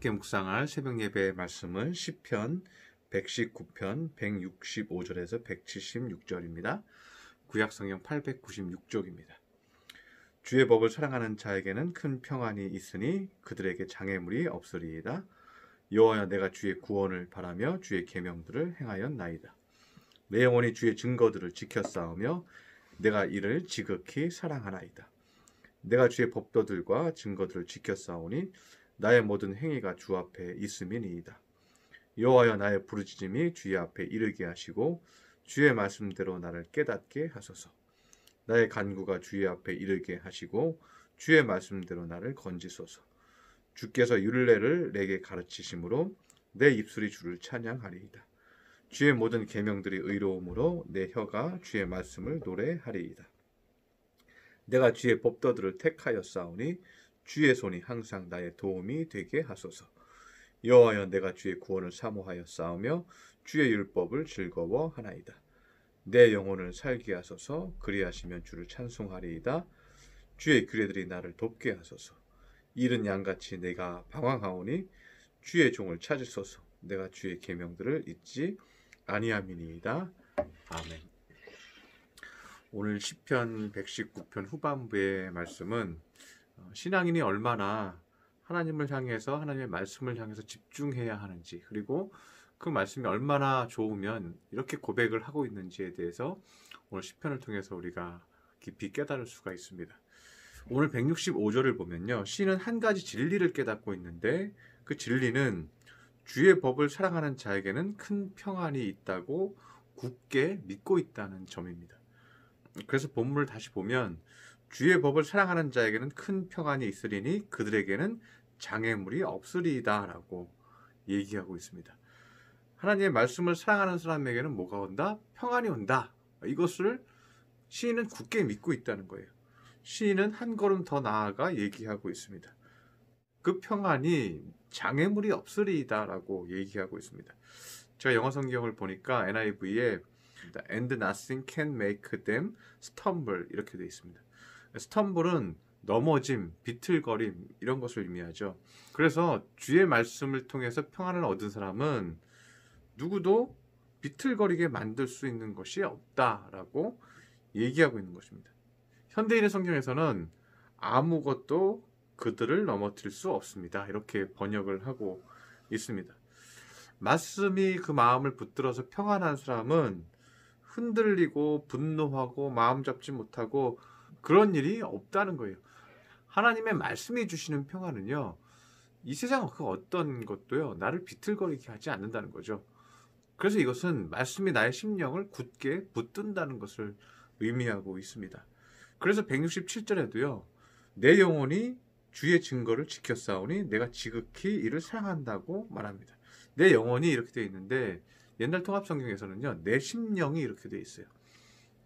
함께 묵상할 새벽 예배의 말씀은 시편 119편 165절에서 176절입니다. 구약성경 896쪽입니다. 주의 법을 사랑하는 자에게는 큰 평안이 있으니 그들에게 장애물이 없으리이다. 여호와여, 내가 주의 구원을 바라며 주의 계명들을 행하였나이다. 내 영혼이 주의 증거들을 지켜 싸우며 내가 이를 지극히 사랑하나이다. 내가 주의 법도들과 증거들을 지켜 싸우니 나의 모든 행위가 주 앞에 있음이니이다. 여호와여, 나의 부르짖음이 주의 앞에 이르게 하시고 주의 말씀대로 나를 깨닫게 하소서. 나의 간구가 주의 앞에 이르게 하시고 주의 말씀대로 나를 건지소서. 주께서 율례를 내게 가르치심으로 내 입술이 주를 찬양하리이다. 주의 모든 계명들이 의로움으로 내 혀가 주의 말씀을 노래하리이다. 내가 주의 법도들을 택하여 싸우니 주의 손이 항상 나의 도움이 되게 하소서. 여호와여, 내가 주의 구원을 사모하여 싸우며 주의 율법을 즐거워하나이다. 내 영혼을 살게 하소서. 그리하시면 주를 찬송하리이다. 주의 규례들이 나를 돕게 하소서. 이른 양같이 내가 방황하오니 주의 종을 찾으소서. 내가 주의 계명들을 잊지 아니함이니이다. 아멘. 오늘 시편 119편 후반부의 말씀은 신앙인이 얼마나 하나님을 향해서, 하나님의 말씀을 향해서 집중해야 하는지, 그리고 그 말씀이 얼마나 좋으면 이렇게 고백을 하고 있는지에 대해서 오늘 시편을 통해서 우리가 깊이 깨달을 수가 있습니다. 오늘 165절을 보면요, 시인은 한 가지 진리를 깨닫고 있는데 그 진리는 주의 법을 사랑하는 자에게는 큰 평안이 있다고 굳게 믿고 있다는 점입니다. 그래서 본문을 다시 보면 주의 법을 사랑하는 자에게는 큰 평안이 있으리니 그들에게는 장애물이 없으리이다 라고 얘기하고 있습니다. 하나님의 말씀을 사랑하는 사람에게는 뭐가 온다? 평안이 온다. 이것을 시인은 굳게 믿고 있다는 거예요. 시인은 한 걸음 더 나아가 얘기하고 있습니다. 그 평안이 장애물이 없으리이다 라고 얘기하고 있습니다. 제가 영어 성경을 보니까 NIV에 And nothing can make them stumble 이렇게 되어 있습니다. 스텀블은 넘어짐, 비틀거림 이런 것을 의미하죠. 그래서 주의 말씀을 통해서 평안을 얻은 사람은 누구도 비틀거리게 만들 수 있는 것이 없다라고 얘기하고 있는 것입니다. 현대인의 성경에서는 아무것도 그들을 넘어뜨릴 수 없습니다. 이렇게 번역을 하고 있습니다. 말씀이 그 마음을 붙들어서 평안한 사람은 흔들리고 분노하고 마음 잡지 못하고 그런 일이 없다는 거예요. 하나님의 말씀이 주시는 평안은요, 이 세상 그 어떤 것도요 나를 비틀거리게 하지 않는다는 거죠. 그래서 이것은 말씀이 나의 심령을 굳게 붙든다는 것을 의미하고 있습니다. 그래서 167절에도요, 내 영혼이 주의 증거를 지켜 싸우니 내가 지극히 이를 사랑한다고 말합니다. 내 영혼이 이렇게 되어 있는데 옛날 통합성경에서는요, 내 심령이 이렇게 되어 있어요.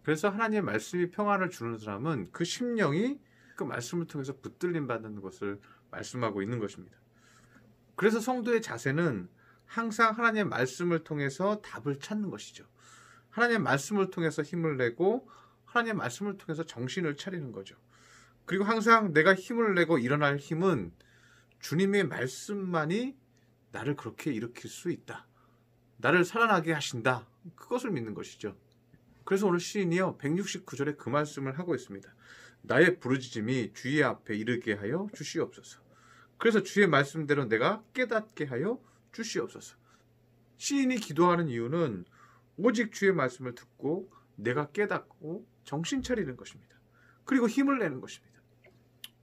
그래서 하나님의 말씀이 평안을 주는 사람은 그 심령이 그 말씀을 통해서 붙들림 받는 것을 말씀하고 있는 것입니다. 그래서 성도의 자세는 항상 하나님의 말씀을 통해서 답을 찾는 것이죠. 하나님의 말씀을 통해서 힘을 내고 하나님의 말씀을 통해서 정신을 차리는 거죠. 그리고 항상 내가 힘을 내고 일어날 힘은 주님의 말씀만이 나를 그렇게 일으킬 수 있다. 나를 살아나게 하신다. 그것을 믿는 것이죠. 그래서 오늘 시인이요 169절에 그 말씀을 하고 있습니다. 나의 부르짖음이 주의 앞에 이르게 하여 주시옵소서. 그래서 주의 말씀대로 내가 깨닫게 하여 주시옵소서. 시인이 기도하는 이유는 오직 주의 말씀을 듣고 내가 깨닫고 정신 차리는 것입니다. 그리고 힘을 내는 것입니다.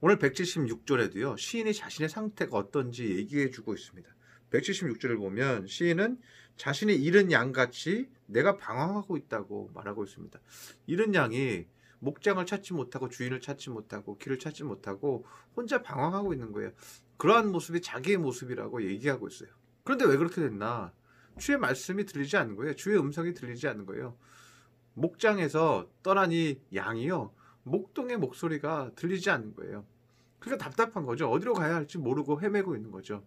오늘 176절에도요 시인이 자신의 상태가 어떤지 얘기해 주고 있습니다. 176절을 보면 시인은 자신이 잃은 양같이 내가 방황하고 있다고 말하고 있습니다. 잃은 양이 목장을 찾지 못하고 주인을 찾지 못하고 길을 찾지 못하고 혼자 방황하고 있는 거예요. 그러한 모습이 자기의 모습이라고 얘기하고 있어요. 그런데 왜 그렇게 됐나? 주의 말씀이 들리지 않는 거예요. 주의 음성이 들리지 않는 거예요. 목장에서 떠난 이 양이요, 목동의 목소리가 들리지 않는 거예요. 그러니까 답답한 거죠. 어디로 가야 할지 모르고 헤매고 있는 거죠.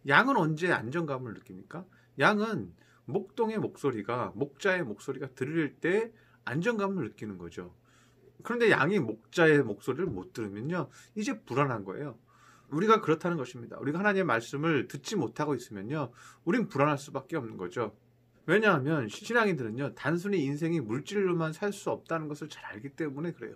양은 언제 안정감을 느낍니까? 양은 목동의 목소리가, 목자의 목소리가 들릴 때 안정감을 느끼는 거죠. 그런데 양이 목자의 목소리를 못 들으면요, 이제 불안한 거예요. 우리가 그렇다는 것입니다. 우리가 하나님의 말씀을 듣지 못하고 있으면요, 우린 불안할 수밖에 없는 거죠. 왜냐하면 신앙인들은요, 단순히 인생이 물질로만 살 수 없다는 것을 잘 알기 때문에 그래요.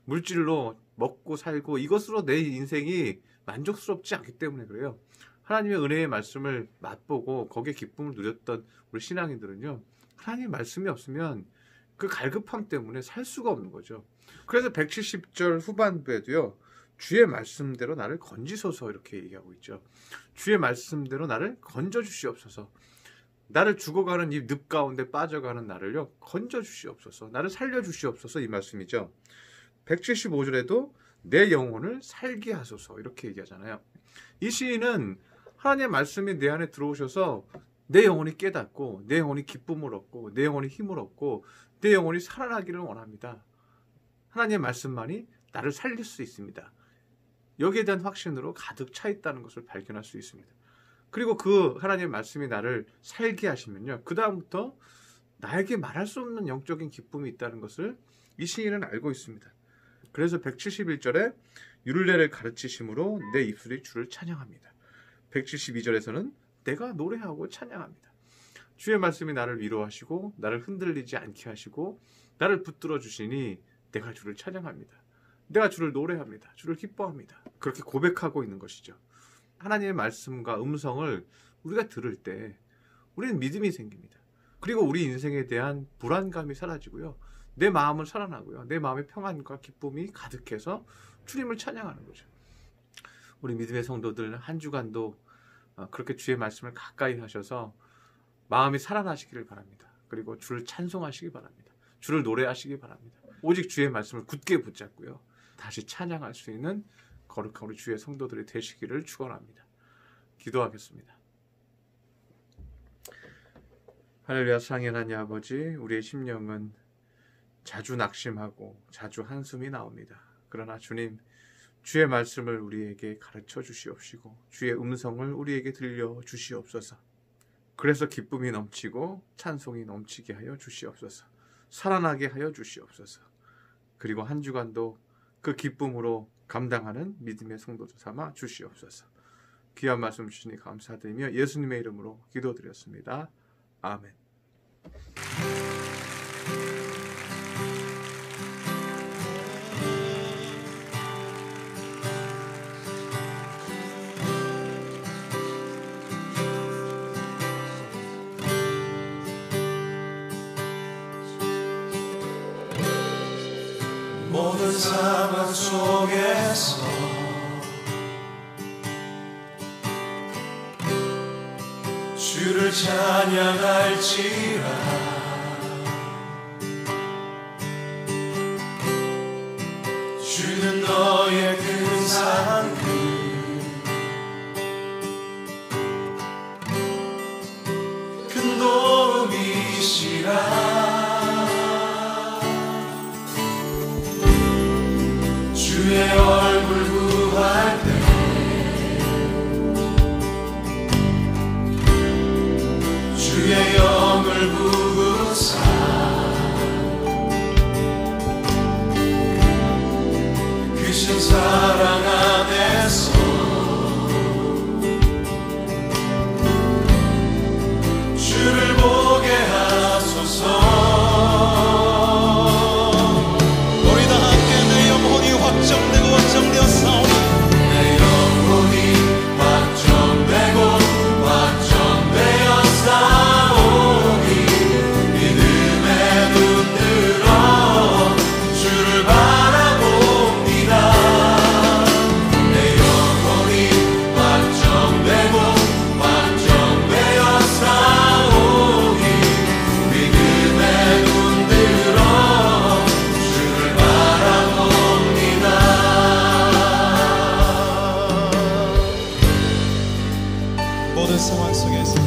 물질로 먹고 살고 이것으로 내 인생이 만족스럽지 않기 때문에 그래요. 하나님의 은혜의 말씀을 맛보고 거기에 기쁨을 누렸던 우리 신앙인들은요, 하나님의 말씀이 없으면 그 갈급함 때문에 살 수가 없는 거죠. 그래서 170절 후반부에도요, 주의 말씀대로 나를 건지소서 이렇게 얘기하고 있죠. 주의 말씀대로 나를 건져주시옵소서. 나를 죽어가는 이 늪 가운데 빠져가는 나를요, 건져주시옵소서. 나를 살려주시옵소서, 이 말씀이죠. 175절에도 내 영혼을 살게 하소서 이렇게 얘기하잖아요. 이 시인은 하나님의 말씀이 내 안에 들어오셔서 내 영혼이 깨닫고 내 영혼이 기쁨을 얻고 내 영혼이 힘을 얻고 내 영혼이 살아나기를 원합니다. 하나님의 말씀만이 나를 살릴 수 있습니다. 여기에 대한 확신으로 가득 차 있다는 것을 발견할 수 있습니다. 그리고 그 하나님의 말씀이 나를 살게 하시면요, 그 다음부터 나에게 말할 수 없는 영적인 기쁨이 있다는 것을 이 시인은 알고 있습니다. 그래서 171절에 율례를 가르치심으로 내 입술이 주를 찬양합니다. 172절에서는 내가 노래하고 찬양합니다. 주의 말씀이 나를 위로하시고 나를 흔들리지 않게 하시고 나를 붙들어 주시니 내가 주를 찬양합니다. 내가 주를 노래합니다. 주를 기뻐합니다. 그렇게 고백하고 있는 것이죠. 하나님의 말씀과 음성을 우리가 들을 때 우리는 믿음이 생깁니다. 그리고 우리 인생에 대한 불안감이 사라지고요, 내 마음은 살아나고요, 내 마음의 평안과 기쁨이 가득해서 주님을 찬양하는 거죠. 우리 믿음의 성도들 한 주간도 그렇게 주의 말씀을 가까이 하셔서 마음이 살아나시기를 바랍니다. 그리고 주를 찬송하시기 바랍니다. 주를 노래하시기 바랍니다. 오직 주의 말씀을 굳게 붙잡고요, 다시 찬양할 수 있는 거룩한 우리 주의 성도들이 되시기를 축원합니다. 기도하겠습니다. 할렐루야. 사랑의 하나님 아버지, 우리의 심령은 자주 낙심하고 자주 한숨이 나옵니다. 그러나 주님, 주의 말씀을 우리에게 가르쳐 주시옵시고 주의 음성을 우리에게 들려 주시옵소서. 그래서 기쁨이 넘치고 찬송이 넘치게 하여 주시옵소서. 살아나게 하여 주시옵소서. 그리고 한 주간도 그 기쁨으로 감당하는 믿음의 성도들 삼아 주시옵소서. 귀한 말씀 주시니 감사드리며 예수님의 이름으로 기도드렸습니다. 아멘. 모든 상황 속에서 주를 찬양할지라. 주는 너의 큰 사랑 큰 도움이시라. 주의 얼굴 구할 때 주의 영을 부으사 크신 사랑 안에서 주를 보게 하소서. 확정되고 확정되었사오니 내 영혼이 확정되고 확정되었사오니 믿음의 눈 들어 주를 바라봅니다. 내 영혼이 확정되고 확정되었사오니 믿음의 눈 들어 주를 바라봅니다. 모든 상황 속에서